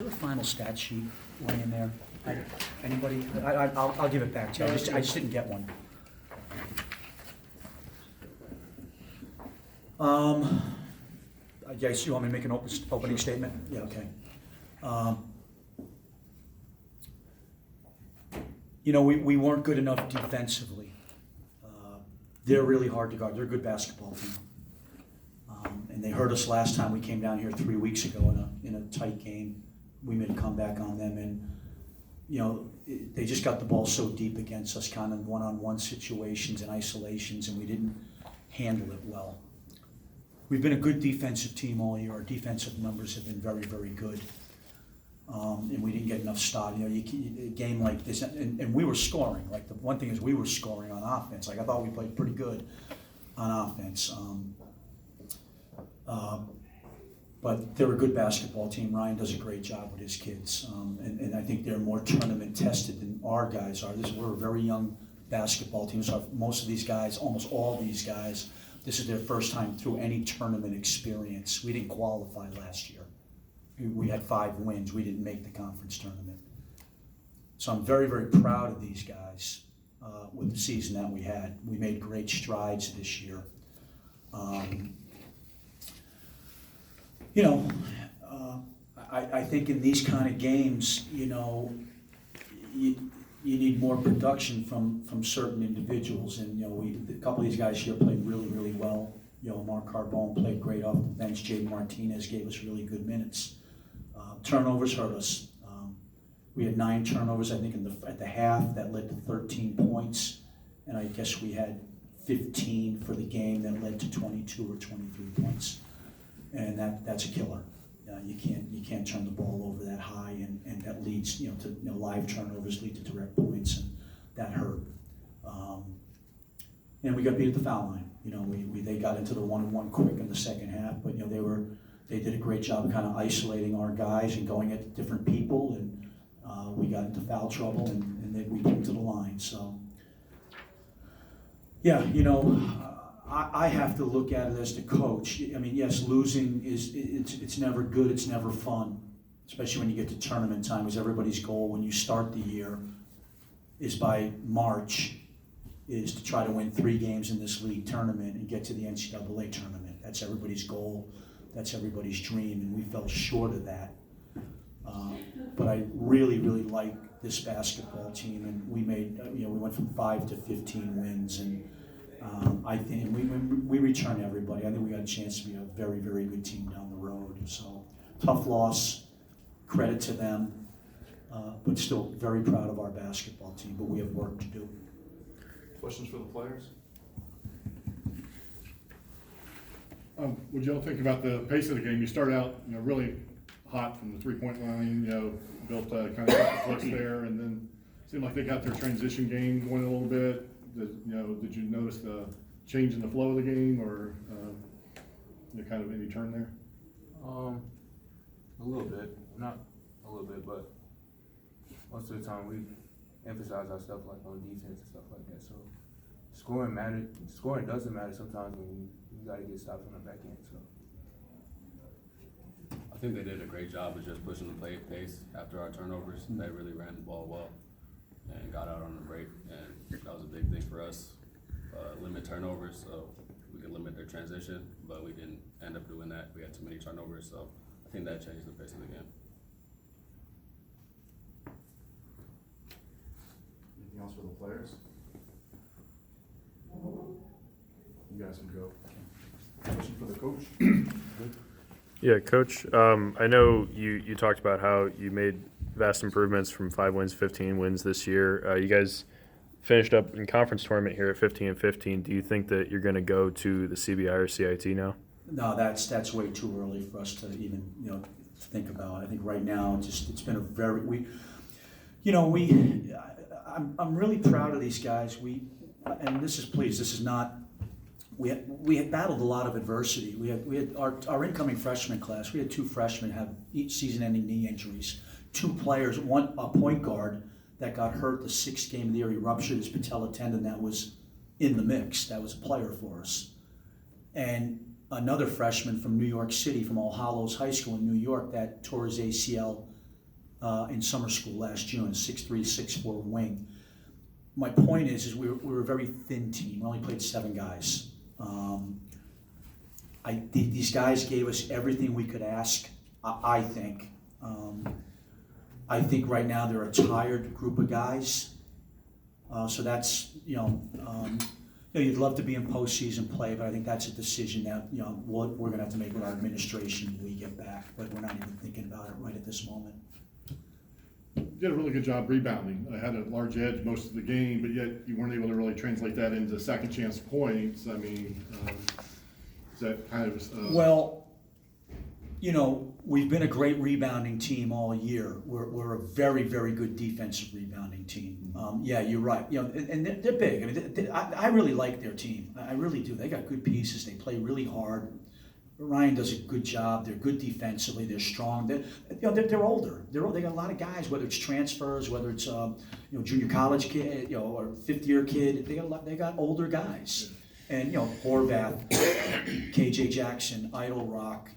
Is there a final stat sheet laying there? Anybody? I'll give it back to you. I just didn't get one. I guess you want me to make an opening statement? Yeah, okay. We weren't good enough defensively. They're really hard to guard. They're a good basketball team. And they hurt us last time we came down here 3 weeks ago in a tight game. We made a comeback on them, and they just got the ball so deep against us, kind of one-on-one situations and isolations, and we didn't handle it well. We've been a good defensive team all year. Our defensive numbers have been very, very good, and we didn't get enough stop. A game like this, and we were scoring. Like, the one thing is we were scoring on offense. Like, I thought we played pretty good on offense. But they're a good basketball team. Ryan does a great job with his kids, and I think they're more tournament tested than our guys are. We're a very young basketball team, so most of these guys, almost all these guys, this is their first time through any tournament experience. We didn't qualify last year. We had 5 wins. We didn't make the conference tournament. So I'm very, very proud of these guys with the season that we had. We made great strides this year. I think in these kind of games, you need more production from certain individuals, and a couple of these guys here played really, really well. Mark Carbone played great off the bench. Jaden Martinez gave us really good minutes. Turnovers hurt us. We had 9 turnovers, I think, at the half. That led to 13 points, and I guess we had 15 for the game that led to 22 or 23 points. And that's a killer. You can't turn the ball over that high, and that leads to live turnovers lead to direct points, and that hurt. And we got beat at the foul line. They got into the 1-on-1 quick in the second half, but they did a great job of kind of isolating our guys and going at different people, and we got into foul trouble, and then we came to the line. So yeah, I have to look at it as the coach. I mean, yes, losing it's never good. It's never fun, especially when you get to tournament time, because everybody's goal when you start the year is by March is to try to win 3 games in this league tournament and get to the NCAA tournament. That's everybody's goal. That's everybody's dream, and we fell short of that. But I really, really like this basketball team, and we made we went from 5 to 15 wins, and I think we return everybody. I think we got a chance to be a very, very good team down the road. So tough loss, credit to them, but still very proud of our basketball team. But we have work to do. Questions for the players? What y'all think about the pace of the game? You start out, really hot from the 3-point line. Built kind of the flex there, and then it seemed like they got their transition game going a little bit. Did you notice the change in the flow of the game, or kind of any turn there? A little bit, not a little bit, but most of the time we emphasize our stuff like on defense and stuff like that. So scoring doesn't matter sometimes when you got to get stops on the back end. So I think they did a great job of just pushing the play pace after our turnovers. Mm-hmm. They really ran the ball well and got out on the break, and that was a big thing for us. Limit turnovers so we could limit their transition, but we didn't end up doing that. We had too many turnovers, so I think that changed the pace of the game. Anything else for the players? You guys can go. Question for the coach? Yeah, Coach, I know you talked about how you made vast improvements from 5 wins, 15 wins this year. You guys finished up in conference tournament here at 15-15. Do you think that you're going to go to the CBI or CIT now? No, that's way too early for us to even think about. I think right now it's been a very I'm really proud of these guys. This is not. We had battled a lot of adversity. We had our incoming freshman class. We had 2 freshmen have season-ending knee injuries. 2 players, a point guard that got hurt the 6th game of the year. He ruptured his patella tendon. That was in the mix. That was a player for us. And another freshman from New York City, from All Hallows High School in New York, that tore his ACL in summer school last June, 6'3", 6'4" wing. My point is we're a very thin team. We only played 7 guys. These guys gave us everything we could ask, I think. I think right now they're a tired group of guys. So that's, you'd love to be in postseason play, but I think that's a decision that, we're gonna have to make with our administration when we get back, but we're not even thinking about it right at this moment. You did a really good job rebounding. I had a large edge most of the game, but yet you weren't able to really translate that into second chance points. I mean, is that kind of... Well, we've been a great rebounding team all year. We're a very, very good defensive rebounding team. Yeah, you're right. And they're big. I mean, I really like their team. I really do. They got good pieces. They play really hard. Ryan does a good job. They're good defensively. They're strong. They're older. They got a lot of guys, whether it's transfers, whether it's junior college kid, or fifth-year kid. They got older guys. And Horvath, KJ Jackson, Idle Rock,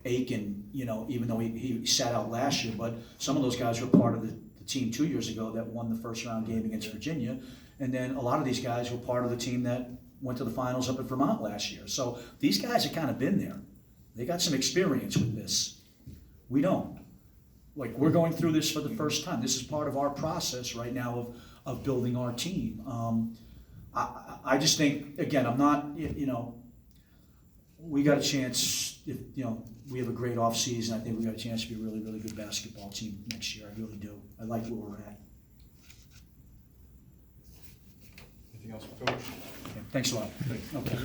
Aiken, even though he sat out last year, but some of those guys were part of the team 2 years ago that won the first round game against Virginia. And then a lot of these guys were part of the team that went to the finals up at Vermont last year. So these guys have kind of been there. They got some experience with this. We don't. Like, we're going through this for the first time. This is part of our process right now of building our team. I just think, again, I'm not, we got a chance, if, we have a great offseason. I think we got a chance to be a really, really good basketball team next year. I really do. I like where we're at. Anything else for Coach? Okay, thanks a lot. Thanks. Okay.